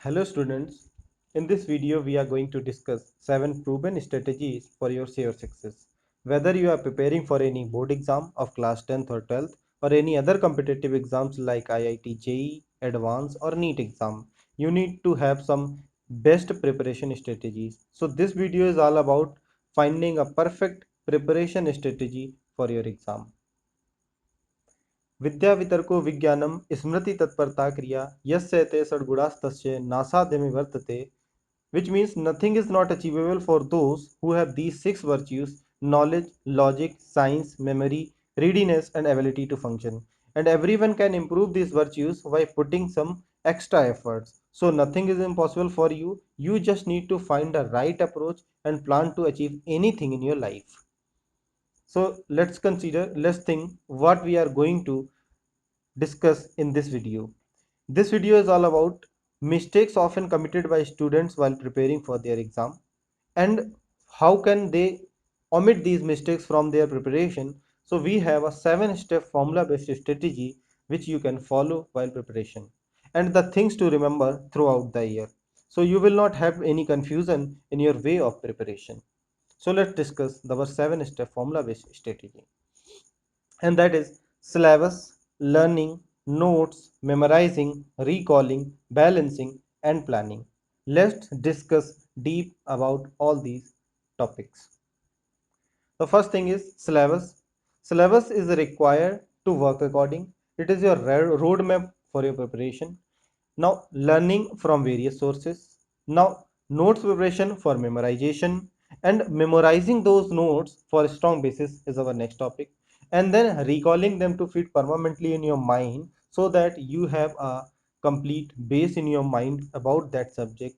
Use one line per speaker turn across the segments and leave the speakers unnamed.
Hello students, in this video we are going to discuss 7 proven strategies for your SEO success. Whether you are preparing for any board exam of class 10th or 12th or any other competitive exams like IIT JEE, Advanced or NEET exam, you need to have some best preparation strategies. So this video is all about finding a perfect preparation strategy for your exam. विद्यावितर्को विज्ञानम स्मृति तत्परता क्रिया यस्य ते षड्गुणास्तस्य नासाध्यमे वर्तते, which means nothing is not achievable for those who have these six virtues: knowledge, logic, science, memory, readiness, and ability to function. And everyone can improve these virtues by putting some extra efforts. So nothing is impossible for you. You just need to find the right approach and plan to achieve anything in your life. So let's think what we are going to discuss in this video. This video is all about mistakes often committed by students while preparing for their exam and how can they omit these mistakes from their preparation. So we have a 7-step formula based strategy which you can follow while preparation and the things to remember throughout the year. So you will not have any confusion in your way of preparation. So let's discuss our 7-step formula based strategy, and that is syllabus, learning, notes, memorizing, recalling, balancing, and planning. Let's discuss deep about all these topics. The first thing is syllabus. Syllabus is required to work according. It is your roadmap for your preparation. Now, learning from various sources. Now, notes preparation for memorization, and memorizing those notes for a strong basis is our next topic. And then recalling them to fit permanently in your mind so that you have a complete base in your mind about that subject.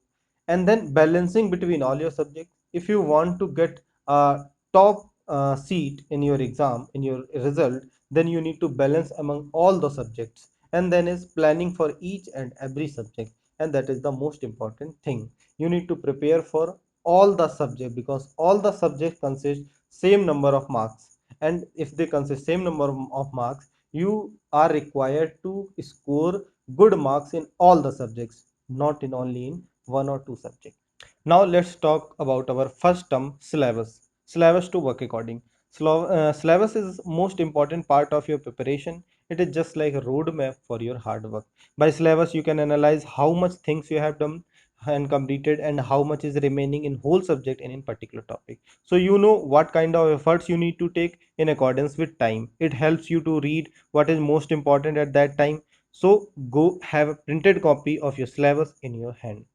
And then balancing between all your subjects. If you want to get a top seat in your exam, in your result, then you need to balance among all the subjects, and then is planning for each and every subject, and that is the most important thing. You need to prepare for all the subject because all the subjects consist same number of marks, and if they consist same number of marks, you are required to score good marks in all the subjects, not in only in one or two subjects. Now let's talk about our first term, syllabus. Syllabus to work according. Syllabus is most important part of your preparation. It is just like a roadmap for your hard work. By syllabus, you can analyze how much things you have done and completed and how much is remaining in whole subject and in particular topic. So you know what kind of efforts you need to take in accordance with time. It helps you to read what is most important at that time. So go have a printed copy of your syllabus in your hand.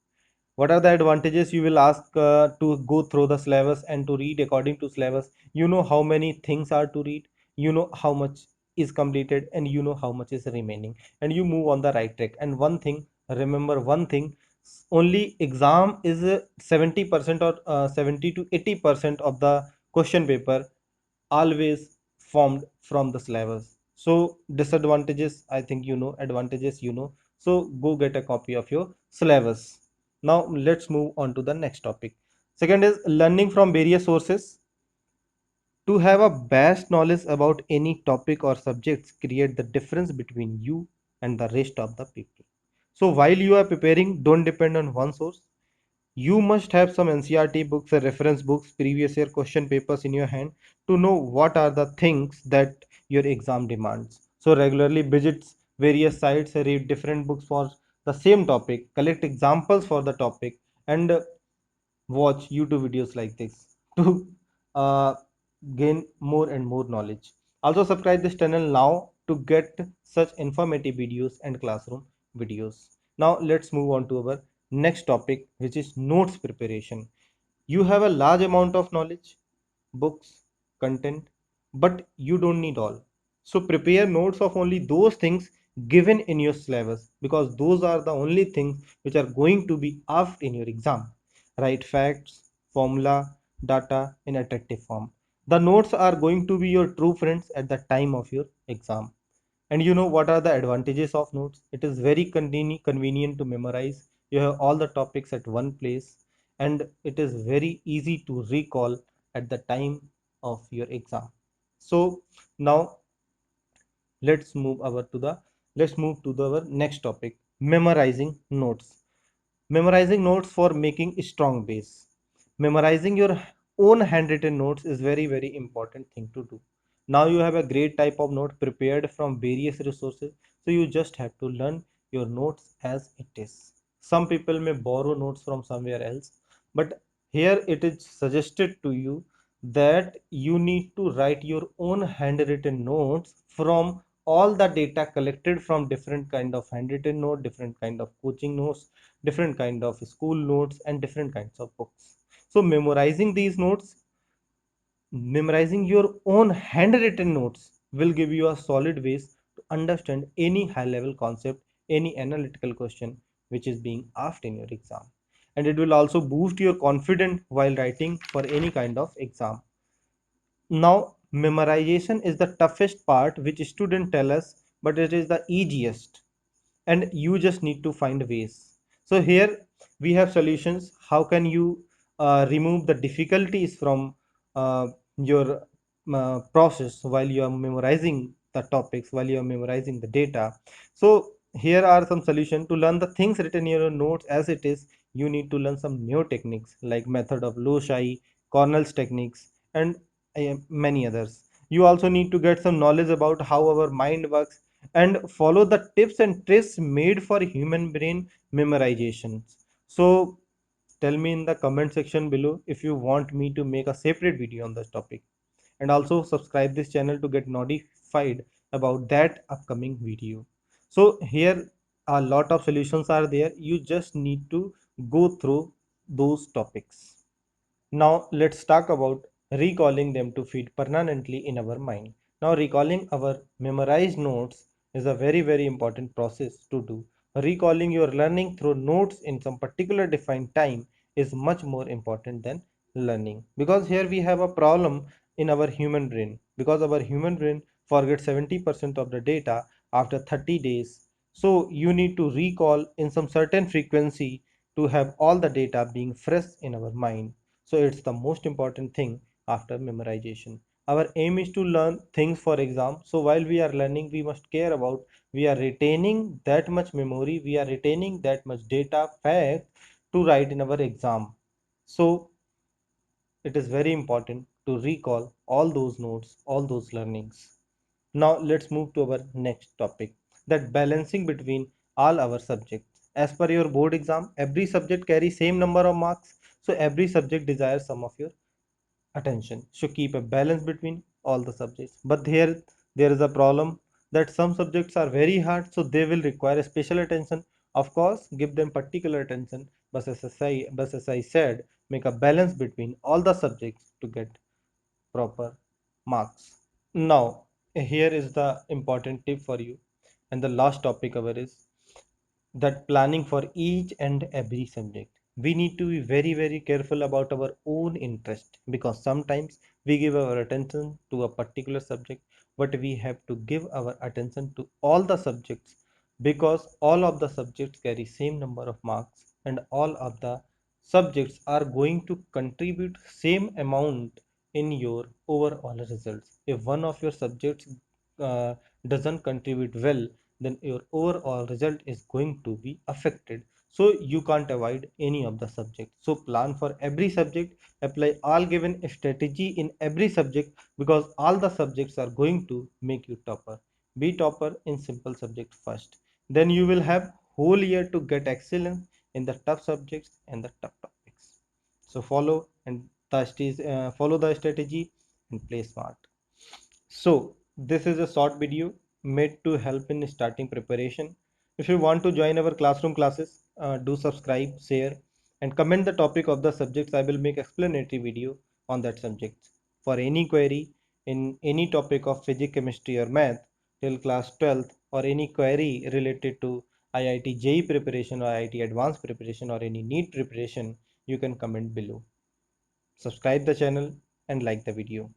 What are the advantages? You will ask to go through the syllabus and to read according to syllabus. You know how many things are to read, you know how much is completed, and you know how much is remaining, and you move on the right track. And one thing, remember one thing, only exam is 70% or 70 to 80% of the question paper always formed from the syllabus. So disadvantages, I think you know, advantages you know. So go get a copy of your syllabus. Now let's move on to the next topic. Second is learning from various sources. To have a vast knowledge about any topic or subjects create the difference between you and the rest of the people. So while you are preparing, don't depend on one source. You must have some NCRT books, reference books, previous year question papers in your hand to know what are the things that your exam demands. So regularly visit various sites, read different books for the same topic, collect examples for the topic, and watch YouTube videos like this to uh, gain more and more knowledge. Also subscribe this channel now to get such informative videos and classroom videos. Now let's move on to our next topic, which is notes preparation. You have a large amount of knowledge, books, content, but you don't need all. So prepare notes of only those things given in your syllabus because those are the only things which are going to be asked in your exam. Write facts, formula, data in attractive form. The notes are going to be your true friends at the time of your exam. And you know what are the advantages of notes? It is very convenient to memorize. You have all the topics at one place, and it is very easy to recall at the time of your exam. So now let's move to the our next topic, memorizing notes. Memorizing notes for making a strong base. Memorizing your own handwritten notes is very important thing to do. Now you have a great type of note prepared from various resources, so you just have to learn your notes as it is. Some people may borrow notes from somewhere else, but here it is suggested to you that you need to write your own handwritten notes from all the data collected from different kind of handwritten note, different kind of coaching notes, different kind of school notes, and different kinds of books. So memorizing your own handwritten notes will give you a solid base to understand any high level concept, any analytical question which is being asked in your exam. And it will also boost your confidence while writing for any kind of exam. Now, memorization is the toughest part, which students tell us, but it is the easiest, and you just need to find ways. So here we have solutions. How can you remove the difficulties from your process while you are memorizing the topics, while you are memorizing the data? So here are some solutions to learn the things written in your notes as it is. You need to learn some new techniques like method of Loesch, Cornell's techniques, and many others. You also need to get some knowledge about how our mind works and follow the tips and tricks made for human brain memorization. So tell me in the comment section below if you want me to make a separate video on this topic, and also subscribe this channel to get notified about that upcoming video. So here a lot of solutions are there. You just need to go through those topics. Now let's talk about recalling them to feed permanently in our mind. Now recalling our memorized notes is a very important process to do. Recalling your learning through notes in some particular defined time is much more important than learning, because here we have a problem in our human brain, because our human brain forgets 70% of the data after 30 days. So you need to recall in some certain frequency to have all the data being fresh in our mind. So it's the most important thing after memorization. Our aim is to learn things for exam. So while we are learning, we must care about we are retaining that much memory, we are retaining that much data fact to write in our exam. So it is very important to recall all those notes, all those learnings. Now let's move to our next topic, that balancing between all our subjects. As per your board exam, every subject carries same number of marks. So every subject desires some of your attention. So keep a balance between all the subjects. But here there is a problem that some subjects are very hard, so they will require special attention. Of course, give them particular attention, but as I said, make a balance between all the subjects to get proper marks. Now, here is the important tip for you, and the last topic over is that planning for each and every subject. We need to be very careful about our own interest, because sometimes we give our attention to a particular subject, but we have to give our attention to all the subjects, because all of the subjects carry same number of marks, and all of the subjects are going to contribute same amount in your overall results. If one of your subjects uh, doesn't contribute well, then your overall result is going to be affected. So you can't avoid any of the subject. So plan for every subject, apply all given strategy in every subject, because all the subjects are going to make you topper. Be topper in simple subject first, then you will have whole year to get excellence in the tough subjects and the tough topics. So follow the strategy and play smart. So this is a short video made to help in starting preparation. If you want to join our classroom classes, do subscribe, share, and comment the topic of the subjects. I will make explanatory video on that subject. For any query in any topic of physics, chemistry, or math till class 12th, or any query related to IIT JEE preparation or IIT advanced preparation or any NEET preparation, you can comment below. Subscribe the channel and like the video.